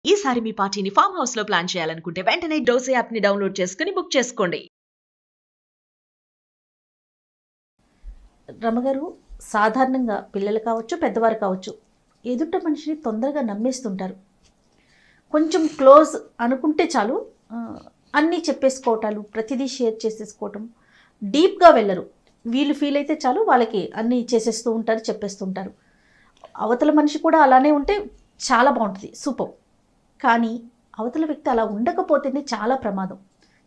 ఈసారి మీ పార్టీని farm house లో ప్లాన్ చేయాలనుకుంటే వెంటనే డోసే యాప్ ని డౌన్లోడ్ చేసుకుని బుక్ చేసుకోండి. రమగారు, సాధారణంగా పిల్లలు కావచ్చు, పెద్దవారు కావచ్చు, ఎదుట మనిషిని తొందరగా నమ్మేస్తుంటారు. కొంచెం క్లోజ్ అనుకుంటే చాలు, అన్నీ చెప్పేసుకోవటాలు, ప్రతిదీ షేర్ చేసేసుకోవటం, డీప్గా వెళ్ళరు. వీళ్ళు ఫీల్ అయితే చాలు, వాళ్ళకి అన్నీ చేసేస్తూ ఉంటారు, చెప్పేస్తుంటారు. అవతల మనిషి కూడా అలానే ఉంటే చాలా బాగుంటుంది, సూపర్. కానీ అవతల వ్యక్తి అలా ఉండకపోతేనే చాలా ప్రమాదం,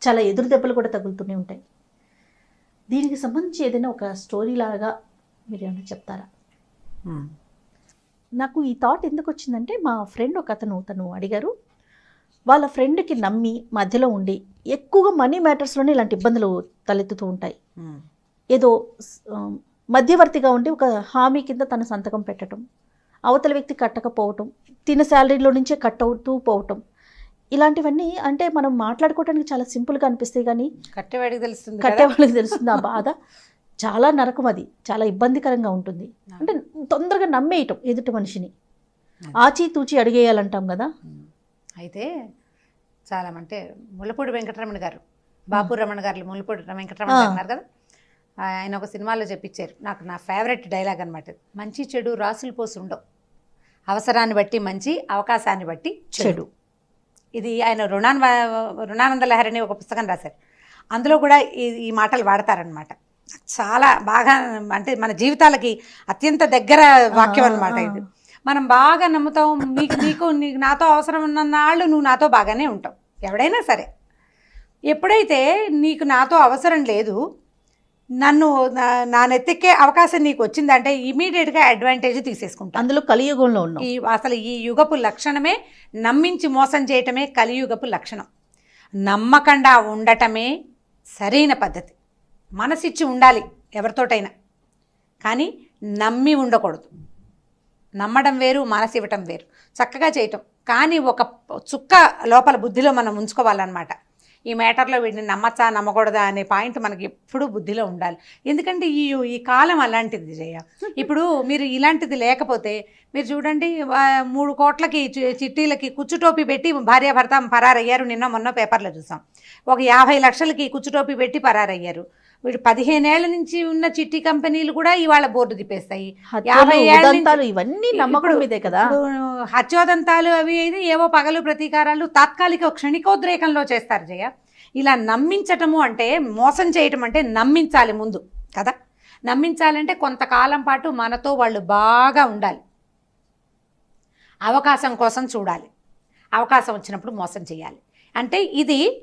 చాలా ఎదురు దెబ్బలు కూడా తగులుతూనే ఉంటాయి. దీనికి సంబంధించి ఏదైనా ఒక స్టోరీ లాగా మీరు ఏమైనా చెప్తారా? నాకు ఈ థాట్ ఎందుకు వచ్చిందంటే, మా ఫ్రెండ్ ఒక తను అడిగారు, వాళ్ళ ఫ్రెండ్కి నమ్మి మధ్యలో ఉండి ఎక్కువగా మనీ మ్యాటర్స్లోనే ఇలాంటి ఇబ్బందులు తలెత్తుతూ ఉంటాయి. ఏదో మధ్యవర్తిగా ఉండి ఒక హామీ కింద తన సంతకం పెట్టడం, అవతల వ్యక్తి కట్టకపోవటం, తిన శాలరీలో నుంచే కట్ అవుతూ పోవటం, ఇలాంటివన్నీ అంటే మనం మాట్లాడుకోవడానికి చాలా సింపుల్గా అనిపిస్తాయి, కానీ కట్టేవాడికి తెలుస్తుంది ఆ బాధ. చాలా నరకం, అది చాలా ఇబ్బందికరంగా ఉంటుంది. అంటే తొందరగా నమ్మేయటం ఎదుటి మనిషిని, ఆచితూచి అడిగేయాలంటాం కదా. అయితే చాలా అంటే ముళ్ళపూడి వెంకటరమణ గారు, బాపు రమణ గారు ముళ్ళపూడి వెంకటరమణ గారు అన్నారు కదా, ఆయన ఒక సినిమాలో చెప్పించారు, నాకు నా ఫేవరెట్ డైలాగ్ అనమాట. మంచి చెడు రాసులు పోసి ఉండవు, అవసరాన్ని బట్టి మంచి, అవకాశాన్ని బట్టి చెడు. ఇది ఆయన రుణానంద లహరి అనే ఒక పుస్తకం రాశారు. అందులో కూడా ఈ మాటలు వాడతారనమాట. చాలా బాగా అంటే మన జీవితాలకి అత్యంత దగ్గర వాక్యం అనమాట ఇది. మనం బాగా నమ్ముతాం, నీకు నాతో అవసరం ఉన్ననాళ్ళు నువ్వు నాతో బాగానే ఉంటావు, ఎవడైనా సరే. ఎప్పుడైతే నీకు నాతో అవసరం లేదు, నన్ను నా నెత్తికే అవకాశం నీకు వచ్చిందంటే ఇమీడియట్గా అడ్వాంటేజ్ తీసేసుకుంటాను. అందులో కలియుగంలో ఉన్నాం. అసలు ఈ యుగపు లక్షణమే నమ్మించి మోసం చేయటమే కలియుగపు లక్షణం. నమ్మకుండా ఉండటమే సరైన పద్ధతి. మనసిచ్చి ఉండాలి ఎవరితోటైనా, కానీ నమ్మి ఉండకూడదు. నమ్మడం వేరు, మనసు ఇవ్వటం వేరు. చక్కగా చేయటం, కానీ ఒక చుక్క లోపల బుద్ధిలో మనం ఉంచుకోవాలన్నమాట. ఈ మ్యాటర్లో వీడిని నమ్మచ్చా నమ్మకూడదా అనే పాయింట్ మనకి ఎప్పుడూ బుద్ధిలో ఉండాలి. ఎందుకంటే ఈ కాలం అలాంటిది జయ. ఇప్పుడు మీరు ఇలాంటిది లేకపోతే మీరు చూడండి, 3 కోట్లకి చిట్టీలకి కుచ్చుటోపి పెట్టి భార్యాభర్త పరారయ్యారు. నిన్న మొన్న పేపర్లో చూసాం. ఒక 50 లక్షలకి కుచ్చుటోపి పెట్టి పరారయ్యారు. వీడు 15 ఏళ్ల నుంచి ఉన్న చిట్టి కంపెనీలు కూడా ఇవాళ బోర్డు తిప్పేస్తాయి. 50 ఏళ్ళ ఇవన్నీ నమ్మకం మీదే కదా. హత్యోదంతాలు అవి అయితే ఏవో పగలు ప్రతీకారాలు తాత్కాలిక క్షణికోద్రేకంలో చేస్తారు జయ. ఇలా నమ్మించటము అంటే, మోసం చేయటం అంటే నమ్మించాలి ముందు కదా. నమ్మించాలంటే కొంతకాలం పాటు మనతో వాళ్ళు బాగా ఉండాలి, అవకాశం కోసం చూడాలి, అవకాశం వచ్చినప్పుడు మోసం చేయాలి. అంటే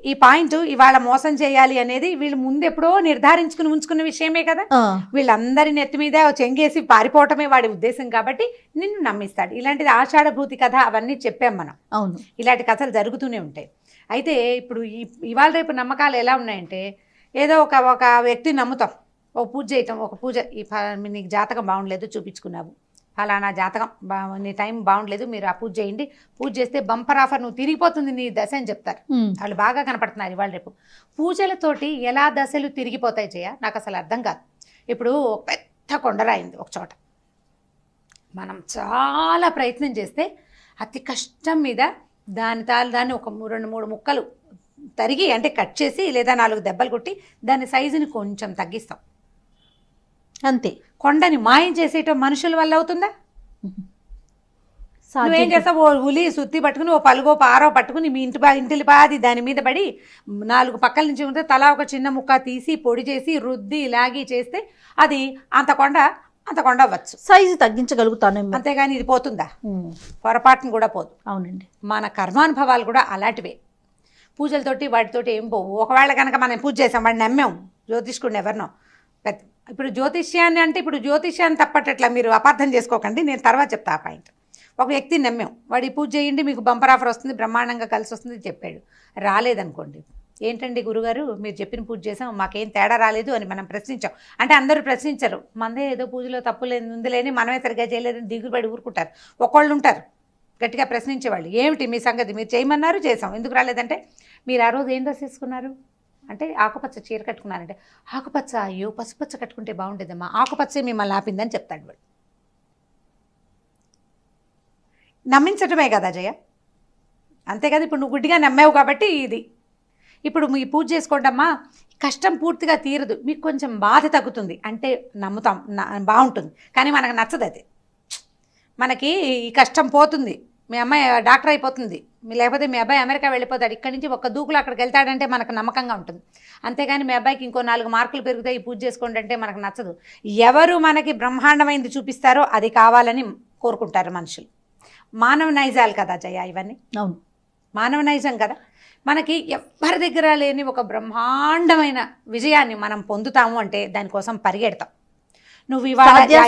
ఈ పాయింట్ ఇవాళ మోసం చేయాలి అనేది వీళ్ళు ముందు ఎప్పుడో నిర్ధారించుకుని ఉంచుకున్న విషయమే కదా. వీళ్ళందరి నెత్తి మీద చెంగేసి పారిపోవటమే వాడి ఉద్దేశం. కాబట్టి నిన్ను నమ్మిస్తాడు. ఇలాంటిది ఆషాఢభూతి కథ అవన్నీ చెప్పాం మనం. అవును, ఇలాంటి కథలు జరుగుతూనే ఉంటాయి. అయితే ఇప్పుడు ఇవాళ రేపు నమ్మకాలు ఎలా ఉన్నాయంటే, ఏదో ఒక వ్యక్తిని నమ్ముతాం, ఒక పూజ చేయటం, ఒక పూజ, నీకు జాతకం బాగుండలేదు చూపించుకున్నావు, ఫలానా జాతకం నీ టైం బాగుండలేదు, మీరు ఆ పూజ చేయండి, పూజ చేస్తే బంపర్ ఆఫర్, నువ్వు తిరిగిపోతుంది నీ దశ అని చెప్తారు. వాళ్ళు బాగా కనపడుతున్నారు ఇవాళ రేపు. పూజలతోటి ఎలా దశలు తిరిగిపోతాయి చేయ నాకు అసలు అర్థం కాదు. ఇప్పుడు పెద్ద కొండరాయింది ఒక చోట, మనం చాలా ప్రయత్నం చేస్తే అతి కష్టం మీద దాన్ని ఒక 2-3 ముక్కలు తరిగి, అంటే కట్ చేసి లేదా 4 దెబ్బలు కొట్టి దాని సైజుని కొంచెం తగ్గిస్తాం అంతే. కొండని మాయం చేసేయటం మనుషుల వల్ల అవుతుందా? నువ్వేం చేస్తావు, ఉలి సుత్తి పట్టుకుని, ఓ పలుగో పారో పట్టుకుని మీ ఇంటిలి పాది దాని మీద పడి 4 పక్కల నుంచి ఉంటే తలా ఒక చిన్న ముక్క తీసి పొడి చేసి రుద్ది లాగి చేస్తే అది అంత కొండ అవ్వచ్చు, సైజు తగ్గించగలుగుతాను. అంతేగాని ఇది పోతుందా? పొరపాటును కూడా పోదు. అవునండి, మన కర్మానుభవాలు కూడా అలాంటివే. పూజలతోటి వాటితోటి ఏం పోవు. ఒకవేళ కనుక మనం పూజ చేసాం, వాడిని నమ్మాం, జ్యోతిష్కుడిని ఎవరినో ఇప్పుడు జ్యోతిష్యాన్ని అంటే, ఇప్పుడు జ్యోతిష్యాన్ని తప్పట్లా మీరు అపార్థం చేసుకోకండి, నేను తర్వాత చెప్తా ఆ పాయింట్. ఒక వ్యక్తిని నమ్మాం, వాడి పూజ చేయండి మీకు బంపర్ ఆఫర్ వస్తుంది, బ్రహ్మాండంగా కలిసి వస్తుంది చెప్పాడు. రాలేదనుకోండి, ఏంటండి గురుగారు మీరు చెప్పిన పూజ చేసాం, మాకేం తేడా రాలేదు అని మనం ప్రశ్నించాం అంటే అందరూ ప్రశ్నించరు. మనదే ఏదో పూజలో తప్పు ఉందిలేని మనమే సరిగ్గా చేయలేదని దిగుబడి ఊరుకుంటారు. ఒకళ్ళు ఉంటారు గట్టిగా ప్రశ్నించేవాళ్ళు, ఏమిటి మీ సంగతి, మీరు చేయమన్నారు చేసాం, ఎందుకు రాలేదంటే, మీరు ఆ రోజు ఏం డ్రెస్ వేసుకున్నారు అంటే ఆకుపచ్చ చీర కట్టుకున్నారంటే, ఆకుపచ్చ, అయ్యో పసుపచ్చ కట్టుకుంటే బాగుండేదమ్మా, ఆకుపచ్చే మిమ్మల్ని ఆపిందని చెప్తాడు వాడు. నమ్మించటమే కదా జయ. అంతే కదా. ఇప్పుడు నువ్వు గుడ్డిగా నమ్మావు కాబట్టి ఇది. ఇప్పుడు మీ పూజ చేసుకోండమ్మా, కష్టం పూర్తిగా తీరదు, మీకు కొంచెం బాధ తగ్గుతుంది అంటే నమ్ముతాం, బాగుంటుంది. కానీ మనకు నచ్చదు అది. మనకి ఈ కష్టం పోతుంది, మీ అమ్మాయి డాక్టర్ అయిపోతుంది, లేకపోతే మీ అబ్బాయి అమెరికా వెళ్ళిపోతాడు, ఇక్కడి నుంచి ఒక్క దూకులు అక్కడికి వెళ్తాడంటే మనకు నమ్మకంగా ఉంటుంది. అంతేగాని మీ అబ్బాయికి ఇంకో 4 మార్కులు పెరుగుతాయి ఈ పూజ చేసుకోండి అంటే మనకు నచ్చదు. ఎవరు మనకి బ్రహ్మాండమైనది చూపిస్తారో అది కావాలని కోరుకుంటారు మనుషులు. మానవ నైజాలు కదా జయ ఇవన్నీ. అవును, మానవ నైజం కదా. మనకి ఎవరి దగ్గర లేని ఒక బ్రహ్మాండమైన విజయాన్ని మనం పొందుతాము అంటే దానికోసం పరిగెడతాం. నువ్వు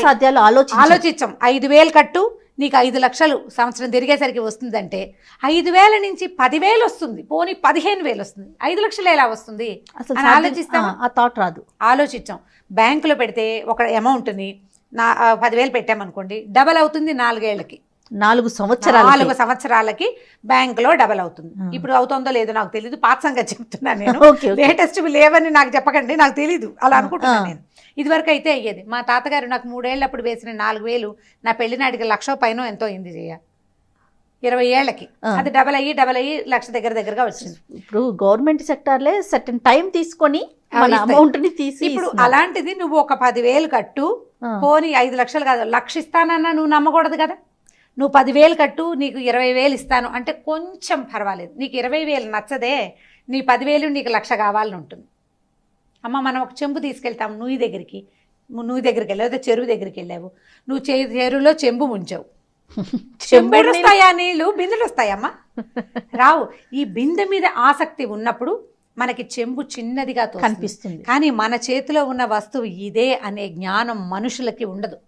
సాధ్యాలు ఆలోచించాం. 5,000 కట్టు, నీకు 5 లక్షలు సంవత్సరం తిరిగేసరికి వస్తుందంటే 5,000 నుంచి 10,000 వస్తుంది, పోనీ 15,000 వస్తుంది, 5 లక్షలు ఎలా వస్తుంది అని ఆలోచిస్తాం. ఆ థాట్ రాదు. ఆలోచించాం. బ్యాంకులో పెడితే ఒక అమౌంట్ని 10,000 పెట్టామనుకోండి, డబల్ అవుతుంది 4 ఏళ్లకి, 4 సంవత్సరాలకి బ్యాంకులో డబల్ అవుతుంది. ఇప్పుడు అవుతుందో లేదో నాకు తెలియదు, పాత సంగతి చెప్తున్నాను నేను. లేటెస్ట్ లేవని నాకు చెప్పకండి, నాకు తెలీదు, అలా అనుకుంటున్నాను నేను. ఇదివరకు అయితే అయ్యేది. మా తాతగారు నాకు 3 ఏళ్ళప్పుడు వేసిన 4,000 నా పెళ్లినాటికి 1,00,000 పైన ఎంతో అయింది జయ. 20 ఏళ్ళకి అది డబల్ అయ్యి 1,00,000 దగ్గరగా వచ్చింది. ఇప్పుడు గవర్నమెంట్ సెక్టార్లే సర్టెన్ టైం తీసుకొని అమౌంట్ ని తీసి, ఇప్పుడు అలాంటిది నువ్వు ఒక 10,000 కట్టు, పోనీ 5 లక్షలు కాదు 1,00,000 ఇస్తానన్నా నువ్వు నమ్మకూడదు కదా. నువ్వు 10,000 కట్టు, నీకు 20,000 ఇస్తాను అంటే కొంచెం పర్వాలేదు. నీకు 20,000 నచ్చదే, నీ 10,000 నీకు 1,00,000 కావాలని ఉంటుంది. అమ్మ మనం ఒక చెంబు తీసుకెళ్తాము నువ్వు దగ్గరికి వెళ్ళావు, లేదా చెరువు దగ్గరికి వెళ్ళావు, నువ్వు చెరువులో చెంబు ముంచావు, చెంబుడు వస్తాయా నీళ్ళు, బిందెలు వస్తాయమ్మా? రావు. ఈ బిందె మీద ఆసక్తి ఉన్నప్పుడు మనకి చెంబు చిన్నదిగా కనిపిస్తుంది, కానీ మన చేతిలో ఉన్న వస్తువు ఇదే అనే జ్ఞానం మనుషులకి ఉండదు.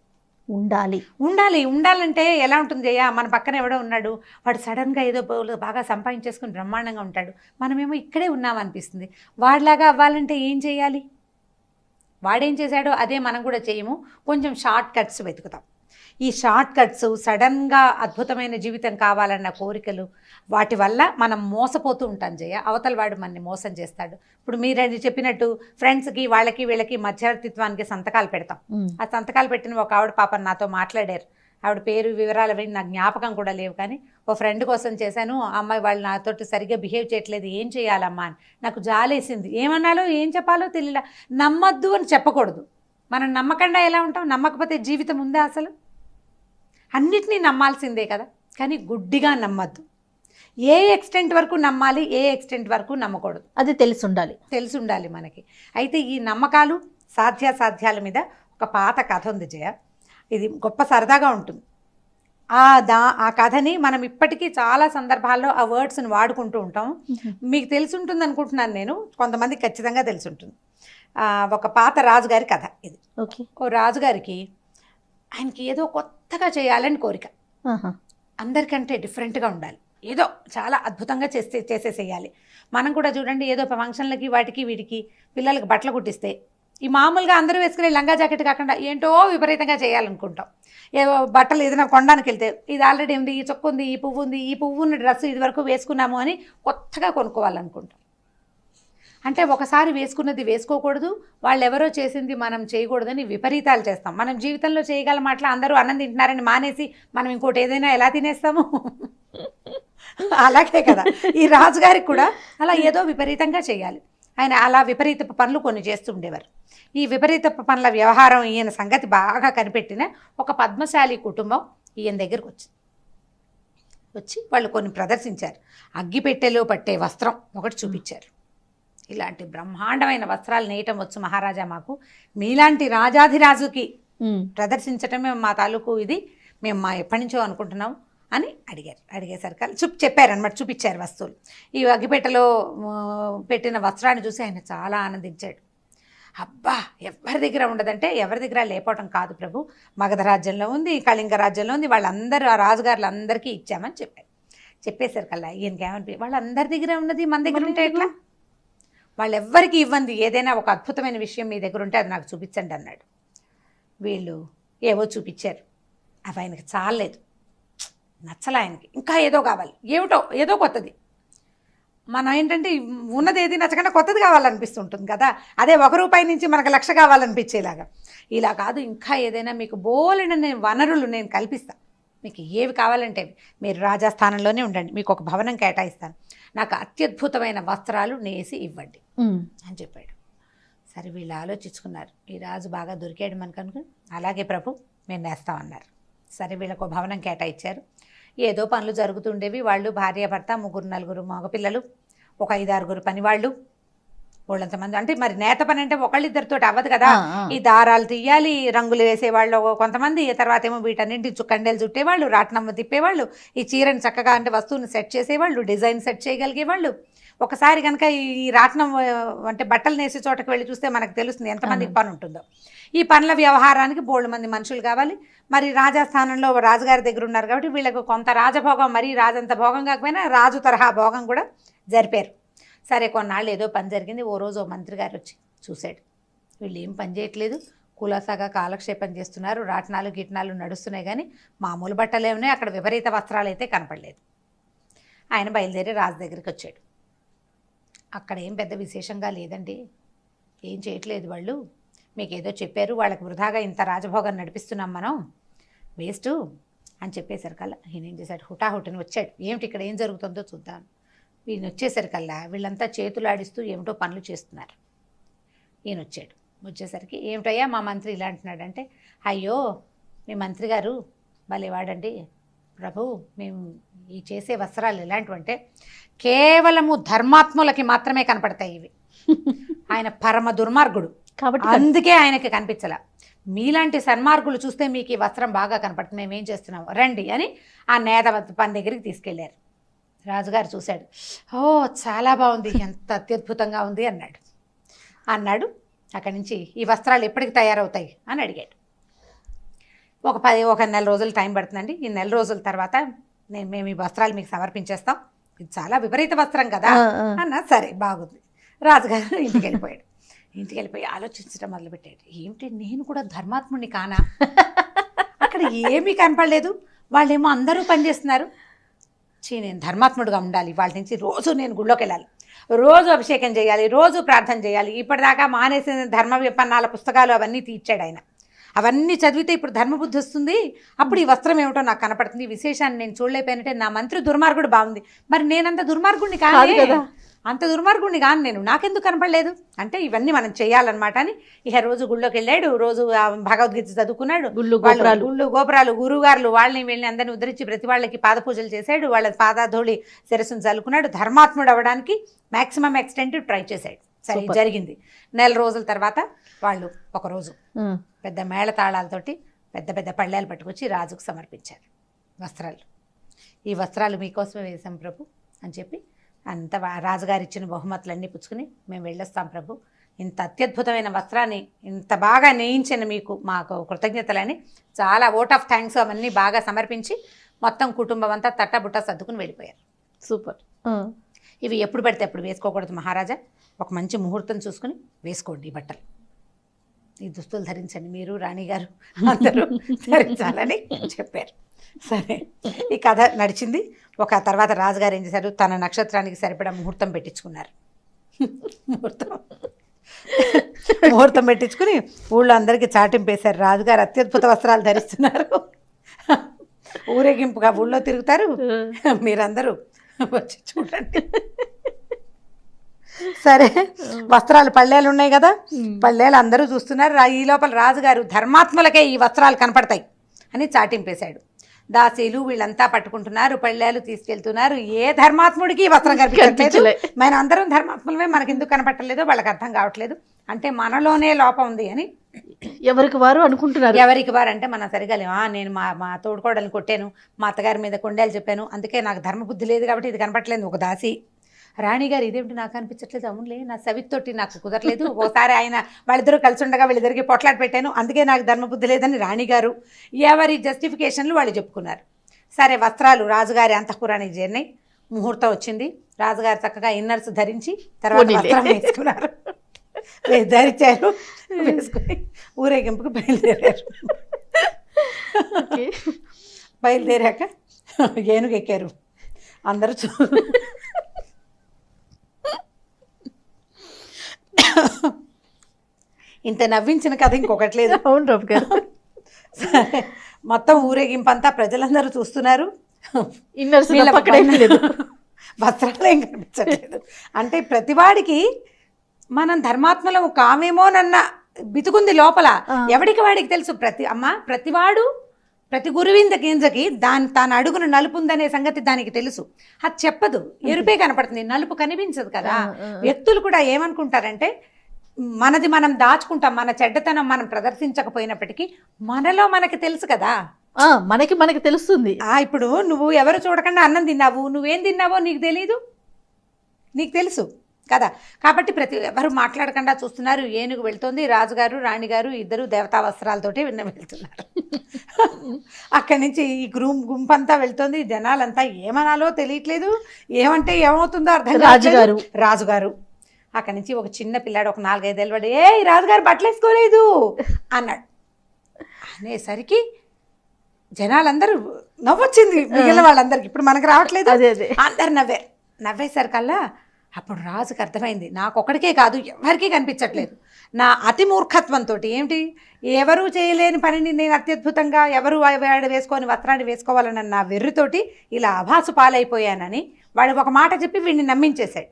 ఉండాలంటే ఎలా ఉంటుంది అయ్యా? మన పక్కన ఎవడో ఉన్నాడు, వాడు సడన్గా ఏదో బాగా సంపాదించేసుకుని బ్రహ్మాండంగా ఉంటాడు, మనమేమో ఇక్కడే ఉన్నామనిపిస్తుంది. వాడిలాగా అవ్వాలంటే ఏం చేయాలి? వాడేం చేశాడో అదే మనం కూడా చేయము, కొంచెం షార్ట్ కట్స్ వెతుకుతాం. ఈ షార్ట్ కట్స్, సడన్గా అద్భుతమైన జీవితం కావాలన్న కోరికలు, వాటి వల్ల మనం మోసపోతూ ఉంటాం జయ. అవతల వాడు మనని మోసం చేస్తాడు. ఇప్పుడు మీరు చెప్పినట్టు ఫ్రెండ్స్కి వాళ్ళకి వీళ్ళకి మధ్యవర్తిత్వానికి సంతకాలు పెడతాం. ఆ సంతకాలు పెట్టిన ఒక ఆవిడ పాపం నాతో మాట్లాడారు. ఆవిడ పేరు వివరాలు అవన్నీ నాకు జ్ఞాపకం కూడా లేవు, కానీ ఓ ఫ్రెండ్ కోసం చేశాను. ఆ అమ్మాయి వాళ్ళు నాతోటి సరిగ్గా బిహేవ్ చేయట్లేదు, ఏం చేయాలమ్మా అని నాకు జాలేసింది. ఏమన్నాలో ఏం చెప్పాలో తెలియలా. నమ్మద్దు అని చెప్పకూడదు. మనం నమ్మకుండా ఎలా ఉంటాం? నమ్మకపోతే జీవితం ఉందా అసలు? అన్నిటినీ నమ్మాల్సిందే కదా, కానీ గుడ్డిగా నమ్మద్దు. ఏ ఎక్స్టెంట్ వరకు నమ్మాలి, ఏ ఎక్స్టెంట్ వరకు నమ్మకూడదు, అది తెలిసి ఉండాలి మనకి. అయితే ఈ నమ్మకాలు సాధ్యాసాధ్యాల మీద ఒక పాత కథ ఉంది జయ. ఇది గొప్ప సరదాగా ఉంటుంది. ఆ కథని మనం ఇప్పటికీ చాలా సందర్భాల్లో ఆ వర్డ్స్ని వాడుకుంటూ ఉంటాం. మీకు తెలిసి ఉంటుంది అనుకుంటున్నాను నేను, కొంతమందికి ఖచ్చితంగా తెలిసి ఉంటుంది. ఒక పాత రాజుగారి కథ ఇది. ఓ రాజుగారికి ఆయనకి ఏదో కొత్తగా చేయాలని కోరిక, అందరికంటే డిఫరెంట్గా ఉండాలి, ఏదో చాలా అద్భుతంగా చేసేసేయాలి. మనం కూడా చూడండి, ఏదో ఫంక్షన్లకి వాటికి వీటికి పిల్లలకి బట్టలు కుట్టిస్తే ఈ మామూలుగా అందరూ వేసుకునే లంగా జాకెట్ కాకుండా ఏంటో విపరీతంగా చేయాలనుకుంటాం. ఏదో బట్టలు ఏదైనా కొనడానికి వెళ్తే ఇది ఆల్రెడీ ఉంది, ఈ చొక్కు ఉంది, ఈ పువ్వు ఉంది, ఈ పువ్వు ఉన్న డ్రెస్ ఇది వరకు వేసుకున్నాము అని కొత్తగా కొనుక్కోవాలనుకుంటాం. అంటే ఒకసారి వేసుకున్నది వేసుకోకూడదు, వాళ్ళు ఎవరో చేసింది మనం చేయకూడదని విపరీతాలు చేస్తాం. మనం జీవితంలో చేయగల మాటలు అందరూ అన్నం తింటున్నారని మానేసి మనం ఇంకోటి ఏదైనా ఎలా తినేస్తాము? అలాగే కదా ఈ రాజుగారికి కూడా అలా ఏదో విపరీతంగా చేయాలి. ఆయన అలా విపరీత పనులు కొన్ని చేస్తుండేవారు. ఈ విపరీత పనుల వ్యవహారం ఈయన సంగతి బాగా కనిపెట్టిన ఒక పద్మశాలి కుటుంబం ఈయన దగ్గరకు వచ్చి వాళ్ళు కొన్ని ప్రదర్శించారు. అగ్గిపెట్టెలో పట్టే వస్త్రం ఒకటి చూపించారు. ఇలాంటి బ్రహ్మాండమైన వస్త్రాలు నేయటం వచ్చు మహారాజా మాకు, మీలాంటి రాజాధిరాజుకి ప్రదర్శించటమే మా తాలూకు ఇది, మేము మా ఎప్పటి నుంచో అనుకుంటున్నాం అని అడిగేసరికి చెప్పారనమాట, చూపించారు వస్తువులు. ఈ అగ్గిపెట్టెలో పెట్టిన వస్త్రాన్ని చూసి ఆయన చాలా ఆనందించాడు. అబ్బా, ఎవరి దగ్గర ఉండదంటే ఎవరి దగ్గర లేకపోవటం కాదు ప్రభు, మగధ రాజ్యంలో ఉంది, కళింగ రాజ్యంలో ఉంది, వాళ్ళందరూ ఆ రాజుగారులు అందరికీ ఇచ్చామని చెప్పేసరికల్లా ఈయనకేమనిపి, వాళ్ళందరి దగ్గర ఉన్నది మన దగ్గర ఉంటే ఎట్లా? వాళ్ళు ఎవ్వరికి ఇవ్వండి, ఏదైనా ఒక అద్భుతమైన విషయం మీ దగ్గర ఉంటే అది నాకు చూపించండి అన్నాడు. వీళ్ళు ఏవో చూపించారు, అవి ఆయనకి చాలలేదు, నచ్చలే ఆయనకి, ఇంకా ఏదో కావాలి, ఏమిటో ఏదో కొత్తది. మనం ఏంటంటే ఉన్నది ఏది నచ్చకుండా కొత్తది కావాలనిపిస్తుంటుంది కదా, అదే ₹1 నుంచి మనకు 1,00,000 కావాలనిపించేలాగా. ఇలా కాదు, ఇంకా ఏదైనా మీకు బోలెడని వనరులు నేను కల్పిస్తాను, మీకు ఏవి కావాలంటే మీరు రాజస్థానంలోనే ఉండండి, మీకు ఒక భవనం కేటాయిస్తాను, నాకు అత్యద్భుతమైన వస్త్రాలు నేసి ఇవ్వండి అని చెప్పాడు. సరే వీళ్ళు ఆలోచించుకున్నారు, ఈ రాజు బాగా దొరికాడు మనకు అనుకుని, అలాగే ప్రభు మేము నేస్తామన్నారు. సరే వీళ్ళకు భవనం కేటాయించారు. ఏదో పనులు జరుగుతుండేవి. వాళ్ళు భార్యాభర్త, 3-4 మగపిల్లలు, ఒక 5-6 పనివాళ్ళు, వాళ్ళంతమంది. అంటే మరి నేత పని అంటే ఒకళ్ళిద్దరితో అవ్వదు కదా, ఈ దారాలు తీయాలి, రంగులు వేసేవాళ్ళు కొంతమంది, తర్వాత ఏమో వీటన్నింటి కండెలు చుట్టేవాళ్ళు, రాట్నం తిప్పేవాళ్ళు, ఈ చీరని చక్కగా అంటే వస్తువుని సెట్ చేసేవాళ్ళు, డిజైన్ సెట్ చేయగలిగేవాళ్ళు. ఒకసారి కనుక ఈ రాట్నం అంటే బట్టలు నేసే చోటకి వెళ్ళి చూస్తే మనకు తెలుస్తుంది ఎంతమందికి పని ఉంటుందో. ఈ పనుల వ్యవహారానికి బోల్డ్ మంది మనుషులు కావాలి. మరి రాజస్థానంలో రాజుగారి దగ్గర ఉన్నారు కాబట్టి వీళ్ళకు కొంత రాజభోగం, మరీ రాజంత భోగం కాకపోయినా రాజు తరహా భోగం కూడా జరిపారు. సరే కొన్నాళ్ళు ఏదో పని జరిగింది. ఓ రోజు ఓ మంత్రి గారు వచ్చి చూశాడు, వీళ్ళు ఏం పని చేయట్లేదు, కులాసాగా కాలక్షేపం చేస్తున్నారు, రాట్నాలు గిట్నాలు నడుస్తున్నాయి, కానీ మామూలు బట్టలు ఏమన్నా, అక్కడ విపరీత వస్త్రాలు అయితే కనపడలేదు. ఆయన బయలుదేరి రాజు దగ్గరికి వచ్చాడు. అక్కడ ఏం పెద్ద విశేషంగా లేదండి, ఏం చేయట్లేదు వాళ్ళు, మీకు ఏదో చెప్పారు, వాళ్ళకి వృధాగా ఇంత రాజభోగం నడిపిస్తున్నాం మనం, వేస్టు అని చెప్పేసరికల్లా ఈయన ఏం చేశాడు, హుటాహుటిని వచ్చాడు. ఏమిటి ఇక్కడ ఏం జరుగుతుందో చూద్దాం. ఈయన వచ్చేసరికల్లా వీళ్ళంతా చేతులాడిస్తూ ఏమిటో పనులు చేస్తున్నారు. ఈయన వచ్చాడు. వచ్చేసరికి ఏమిటయ్యా మా మంత్రి ఇలా అంటున్నాడంటే, అయ్యో మీ మంత్రి గారు భలేవాడండి ప్రభు, మేము ఈ చేసే వస్త్రాలు ఎలాంటివంటే కేవలము ధర్మాత్ములకి మాత్రమే కనపడతాయి ఇవి. ఆయన పరమ దుర్మార్గుడు కాబట్టి అందుకే ఆయనకి కనిపించలా. మీలాంటి సన్మార్గులు చూస్తే మీకు ఈ వస్త్రం బాగా కనపడుతుంది, మేమేం చేస్తున్నాం రండి అని ఆ నేత పని దగ్గరికి తీసుకెళ్లారు. రాజుగారు చూశాడు, ఓ చాలా బాగుంది, ఎంత అత్యద్భుతంగా ఉంది అన్నాడు. అక్కడి నుంచి ఈ వస్త్రాలు ఎప్పటికి తయారవుతాయి అని అడిగాడు. ఒక నెల రోజులు టైం పడుతుందండి, ఈ నెల రోజుల తర్వాత మేము ఈ వస్త్రాలు మీకు సమర్పించేస్తాం, ఇది చాలా విపరీత వస్త్రం కదా అన్నా. సరే బాగుంది. రాజుగారు ఇంటికి వెళ్ళిపోయాడు. ఇంటికి వెళ్ళిపోయి ఆలోచించడం మొదలుపెట్టాడు, ఏమిటి నేను కూడా ధర్మాత్ముడిని కానా, అక్కడ ఏమీ కనపడలేదు, వాళ్ళేమో అందరూ పనిచేస్తున్నారు, నేను ధర్మాత్ముడిగా ఉండాలి, వాళ్ళ నుంచి రోజు నేను గుళ్ళోకి వెళ్ళాలి, రోజు అభిషేకం చేయాలి, రోజు ప్రార్థన చేయాలి. ఇప్పటిదాకా మానేసిన ధర్మ విపన్నాల పుస్తకాలు అవన్నీ తీర్చాడు ఆయన. అవన్నీ చదివితే ఇప్పుడు ధర్మబుద్ధి వస్తుంది, అప్పుడు ఈ వస్త్రం ఏమిటో నాకు కనపడుతుంది, ఈ విశేషాన్ని నేను చూడలేకపోయినట్టే నా మంత్రి దుర్మార్గుడు బాగుంది, మరి నేనంత దుర్మార్గుడిని కాదు కదా, అంత దుర్మార్గుడిని కాను నేను, నాకెందుకు కనపడలేదు అంటే ఇవన్నీ మనం చేయాలన్నమాట అని ఇక రోజు గుళ్ళోకి వెళ్ళాడు. రోజు భగవద్గీత చదువుకున్నాడు. గుళ్ళు గోపురాలు గురువుగారులు వాళ్ళని వీళ్ళని అందరిని ఉద్ధరించి ప్రతి వాళ్ళకి పాద పూజలు చేశాడు. వాళ్ళ పాదాధూళి శిరస్సును చల్లుకున్నాడు. ధర్మాత్ముడు అవ్వడానికి మ్యాక్సిమం ఎక్స్టెంట్ ట్రై చేశాడు. సరే జరిగింది. నెల రోజుల తర్వాత వాళ్ళు ఒకరోజు పెద్ద మేళతాళాలతోటి పెద్ద పెద్ద పళ్ళాలు పట్టుకొచ్చి రాజుకు సమర్పించారు వస్త్రాలు. ఈ వస్త్రాలు మీకోసమే వేశాం ప్రభు అని చెప్పి అంత రాజుగారు ఇచ్చిన బహుమతులన్నీ పుచ్చుకుని మేము వెళ్ళొస్తాం ప్రభు, ఇంత అత్యద్భుతమైన వస్త్రాన్ని ఇంత బాగా నేయించిన మీకు మాకు కృతజ్ఞతలని చాలా ఓట్ ఆఫ్ థ్యాంక్స్ అవన్నీ బాగా సమర్పించి మొత్తం కుటుంబం అంతా తట్టబుట్ట సర్దుకుని వెళ్ళిపోయారు. సూపర్. ఇవి ఎప్పుడు పడితే అప్పుడు వేసుకోకూడదు మహారాజా, ఒక మంచి ముహూర్తం చూసుకుని వేసుకోండి ఈ బట్టలు, ఈ దుస్తులు ధరించండి, మీరు రాణిగారు అందరూ ధరించాలని చెప్పారు. సరే ఈ కథ నడిచింది. ఒక తర్వాత రాజుగారు ఏం చేశారు, తన నక్షత్రానికి సరిపడా ముహూర్తం పెట్టించుకున్నారు. ముహూర్తం పెట్టించుకుని ఊళ్ళో అందరికీ చాటింపేశారు, రాజుగారు అత్యద్భుత వస్త్రాలు ధరిస్తున్నారు, ఊరేగింపుగా ఊళ్ళో తిరుగుతారు, మీరందరూ వచ్చి చూడండి. సరే వస్త్రాలు పళ్ళేలు ఉన్నాయి కదా, పళ్ళేలు అందరూ చూస్తున్నారు. ఈ లోపల రాజుగారు ధర్మాత్మలకే ఈ వస్త్రాలు కనపడతాయి అని చాటింపేశాడు. దాసీలు వీళ్ళంతా పట్టుకుంటున్నారు, పళ్ళేలు తీసుకెళ్తున్నారు. ఏ ధర్మాత్ముడికి ఈ వస్త్రం కనిపించట్లేదు, మన అందరం ధర్మాత్ములమే, మనకి ఎందుకు కనపట్టలేదో వాళ్ళకి అర్థం కావట్లేదు, అంటే మనలోనే లోపం ఉంది అని ఎవరికి వారు అనుకుంటున్నారు. ఎవరికి వారు అంటే మనం సరిగా లేవు, నేను మా తోడుకోడని కొట్టాను, మా అత్తగారి మీద కొండేలు చెప్పాను, అందుకే నాకు ధర్మబుద్ధి లేదు కాబట్టి ఇది కనపట్టలేదు. ఒక దాసి రాణిగారు ఇదేమిటి నాకు అనిపించట్లేదు, అవునులే నా సవితోటి నాకు కుదరలేదు, ఒకసారి ఆయన వాళ్ళిద్దరూ కలిసి ఉండగా వీళ్ళిద్దరికి పొట్లాట పెట్టాను, అందుకే నాకు ధర్మబుద్ధి లేదని రాణిగారు ఎవరి జస్టిఫికేషన్లు వాళ్ళు చెప్పుకున్నారు. సరే వస్త్రాలు రాజుగారి అంతఃపురానికి చేరినాయి. ముహూర్తం వచ్చింది. రాజుగారు చక్కగా ఇన్నర్స్ ధరించి తర్వాత వస్త్రం వేసుకున్నారు, ధరించారు, వేసుకుని ఊరేగింపుకు బయలుదేరారు. బయలుదేరాక ఏనుగు ఎక్కారు అందరూ. ఇంత నవ్వించిన కథ ఇంకొకటి లేదు. అవును రావు గారు. సరే మొత్తం ఊరేగింపు అంతా ప్రజలందరూ చూస్తున్నారు. ఇన్నర్స్ వీళ్ళ పక్కడేం లేదు. వస్త్రాలు ఏం కనిపించట్లేదు. అంటే ప్రతివాడికి మనం ధర్మాత్మలం కామేమోనన్న బితుకుంది లోపల. ఎవడికి వాడికి తెలుసు. ప్రతివాడు ప్రతి గురువింద గింజకి తాను అడుగున నలుపు ఉందనే సంగతి దానికి తెలుసు. అది చెప్పదు, ఎరుపే కనపడుతుంది, నలుపు కనిపించదు కదా. వ్యక్తులు కూడా ఏమనుకుంటారంటే మనది మనం దాచుకుంటాం, మన చెడ్డతనం మనం ప్రదర్శించకపోయినప్పటికీ మనలో మనకి తెలుసు కదా. మనకి తెలుస్తుంది. ఇప్పుడు నువ్వు ఎవరు చూడకుండా అన్నం తిన్నావు, నువ్వేం తిన్నావో నీకు తెలీదు, నీకు తెలుసు కదా. కాబట్టి ఎవరు మాట్లాడకుండా చూస్తున్నారు. ఏనుగు వెళ్తుంది, రాజుగారు రాణిగారు ఇద్దరు దేవతా వస్త్రాలతోటి వెళ్తున్నారు. అక్కడి నుంచి ఈ గుంపంతా వెళ్తుంది. జనాలంతా ఏమనాలో తెలియట్లేదు, ఏమంటే ఏమవుతుందో అర్థం కాదు. రాజుగారు అక్కడి నుంచి ఒక చిన్న పిల్లాడు, ఒక 4-5 ఏళ్ళ వాడు, ఏ రాజుగారు బట్టలు వేసుకోలేదు అన్నాడు. అనేసరికి జనాలందరూ నవ్వొచ్చింది, మిగిలిన వాళ్ళందరికి. ఇప్పుడు మనకు రావట్లేదు, అందరు నవ్వేసరికల్లా అప్పుడు రాజుకి అర్థమైంది, నాకొక్కడికే కాదు ఎవరికీ కనిపించట్లేదు. నా అతి మూర్ఖత్వంతో, ఏమిటి ఎవరు చేయలేని పనిని నేను అత్యద్భుతంగా ఎవరు వేసుకొని వస్త్రాన్ని వేసుకోవాలన్న నా వెర్రితోటి ఇలా అభాసు పాలైపోయానని వాడు ఒక మాట చెప్పి వీడిని నమ్మించేశాడు.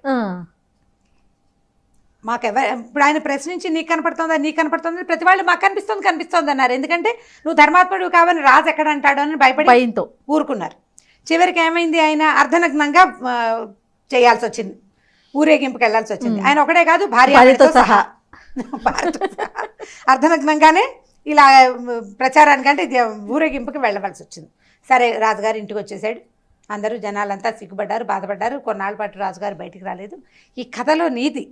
ఇప్పుడు ఆయన ప్రశ్నించి నీకు కనపడుతుందా ప్రతి వాళ్ళు మాకు కనిపిస్తుంది అన్నారు. ఎందుకంటే నువ్వు ధర్మాత్ముడు కావని రాజు ఎక్కడ అంటాడు అని భయపడి ఊరుకున్నారు. చివరికి ఏమైంది, ఆయన అర్ధనగ్నంగా చేయాల్సి వచ్చింది, ఊరేగింపుకి వెళ్లాల్సి వచ్చింది. ఆయన ఒకటే కాదు, భార్యతో సహా అర్ధనగ్నంగానే ఇలా ప్రచారానికి అంటే ఊరేగింపుకి వెళ్ళవలసి వచ్చింది. సరే రాజుగారు ఇంటికి వచ్చేసాడు. అందరూ జనాలంతా సిగ్గుపడ్డారు, బాధపడ్డారు. కొన్నాళ్ళ పాటు రాజుగారు బయటికి రాలేదు. ఈ కథలో నీతి,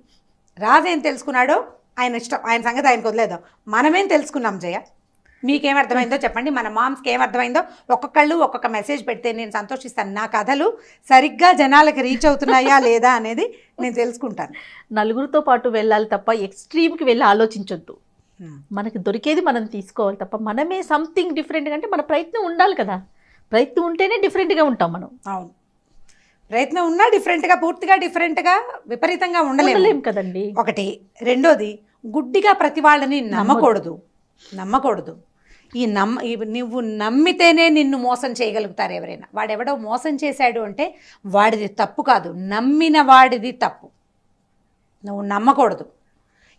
రాజు ఏం తెలుసుకున్నాడో ఆయన ఇష్టం, ఆయన సంగతి ఆయనకు వదిలేదాం. మనమేం తెలుసుకున్నాం జయ, మీకేమర్థమైందో చెప్పండి. మన మామ్స్కి ఏమర్థమైందో ఒక్కొక్కళ్ళు ఒక్కొక్క మెసేజ్ పెడితే నేను సంతోషిస్తాను. నా కథలు సరిగ్గా జనాలకి రీచ్ అవుతున్నాయా లేదా అనేది నేను తెలుసుకుంటాను. నలుగురితో పాటు వెళ్ళాలి తప్ప ఎక్స్ట్రీమ్కి వెళ్ళి ఆలోచించొద్దు. మనకి దొరికేది మనం తీసుకోవాలి తప్ప మనమే సంథింగ్ డిఫరెంట్గా, అంటే మన ప్రయత్నం ఉండాలి కదా. ప్రయత్నం ఉంటేనే డిఫరెంట్గా ఉంటాం మనం. అవును, ప్రయత్నం ఉన్నా డిఫరెంట్గా, పూర్తిగా డిఫరెంట్గా విపరీతంగా ఉండలేం కదండి. ఒకటి. రెండోది, గుడ్డిగా ప్రతి వాళ్ళని నమ్మకూడదు. నువ్వు నమ్మితేనే నిన్ను మోసం చేయగలుగుతారు ఎవరైనా. వాడెవడో మోసం చేశాడు అంటే వాడిది తప్పు కాదు, నమ్మిన వాడిది తప్పు. నువ్వు నమ్మకూడదు.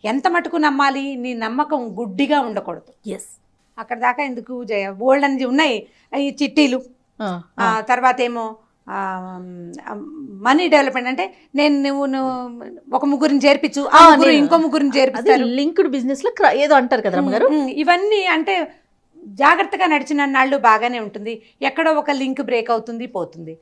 ఎంత మటుకు నమ్మాలి, నీ నమ్మకం గుడ్డిగా ఉండకూడదు. ఎస్, అక్కడ దాకా ఎందుకు జయ, బోల్డ్ అని ఉన్నాయి ఈ చిట్టీలు. తర్వాత ఏమో మనీ డెవలప్మెంట్ అంటే నువ్వు ఒక ముగ్గురిని చేర్పించు, ఇంకో ముగ్గురిని చేర్పిస్తారు, లింక్డ్ బిజినెస్ లో ఏదో అంటారు కదా అమ్మగారు. ఇవన్నీ అంటే జాగ్రత్తగా నడిచిన నాళ్ళు బాగానే ఉంటుంది. ఎక్కడో ఒక లింక్ బ్రేక్ అవుతుంది, పోతుంది.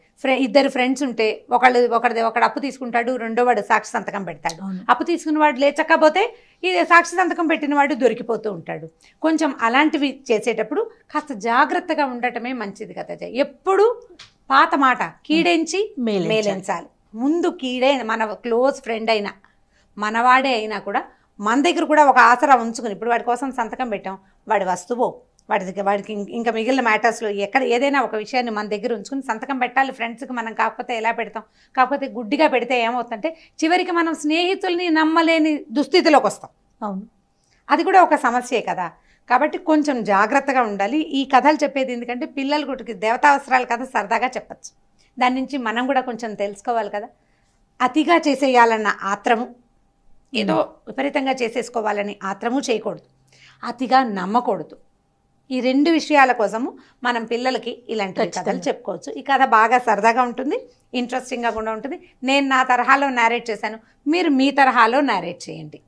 ఇద్దరు ఫ్రెండ్స్ ఉంటే ఒకడు అప్పు తీసుకుంటాడు, రెండో వాడు సాక్షి సంతకం పెడతాడు. అప్పు తీసుకున్న వాడు లేచకపోతే ఇది సాక్షి సంతకం పెట్టిన వాడు దొరికిపోతూ ఉంటాడు. కొంచెం అలాంటివి చేసేటప్పుడు కాస్త జాగ్రత్తగా ఉండటమే మంచిది కదా. ఎప్పుడు పాత మాట, కీడెంచి మేలెంచాలి. ముందు మన క్లోజ్ ఫ్రెండ్ అయినా మనవాడే అయినా కూడా మన దగ్గర కూడా ఒక ఆసరా ఉంచుకుని, ఇప్పుడు వాడి కోసం సంతకం పెట్టాం, వాడి వస్తువో వాడికి ఇంకా మిగిలిన మ్యాటర్స్లో ఏదైనా ఒక విషయాన్ని మన దగ్గర ఉంచుకుని సంతకం పెట్టాలి. ఫ్రెండ్స్కి మనం కాకపోతే ఎలా పెడతాం? కాకపోతే గుడ్డిగా పెడితే ఏమవుతుందంటే చివరికి మనం స్నేహితుల్ని నమ్మలేని దుస్థితిలోకి వస్తాం. అవును, అది కూడా ఒక సమస్యే కదా. కాబట్టి కొంచెం జాగ్రత్తగా ఉండాలి. ఈ కథలు చెప్పేది ఎందుకంటే పిల్లలు గుడికి దేవతావసరాల కథ సరదాగా చెప్పచ్చు, దాని నుంచి మనం కూడా కొంచెం తెలుసుకోవాలి కదా. అతిగా చేసేయాలన్న ఆత్రము, ఏదో విపరీతంగా చేసేసుకోవాలని ఆత్రము చేయకూడదు, అతిగా నమ్మకూడదు. ఈ 2 విషయాల కోసము మనం పిల్లలకి ఇలాంటి కథలు చెప్పుకోవచ్చు. ఈ కథ బాగా సరదాగా ఉంటుంది, ఇంట్రెస్టింగ్గా కూడా ఉంటుంది. నేను నా తరహాలో నేరేట్ చేశాను, మీరు మీ తరహాలో నేరేట్ చేయండి.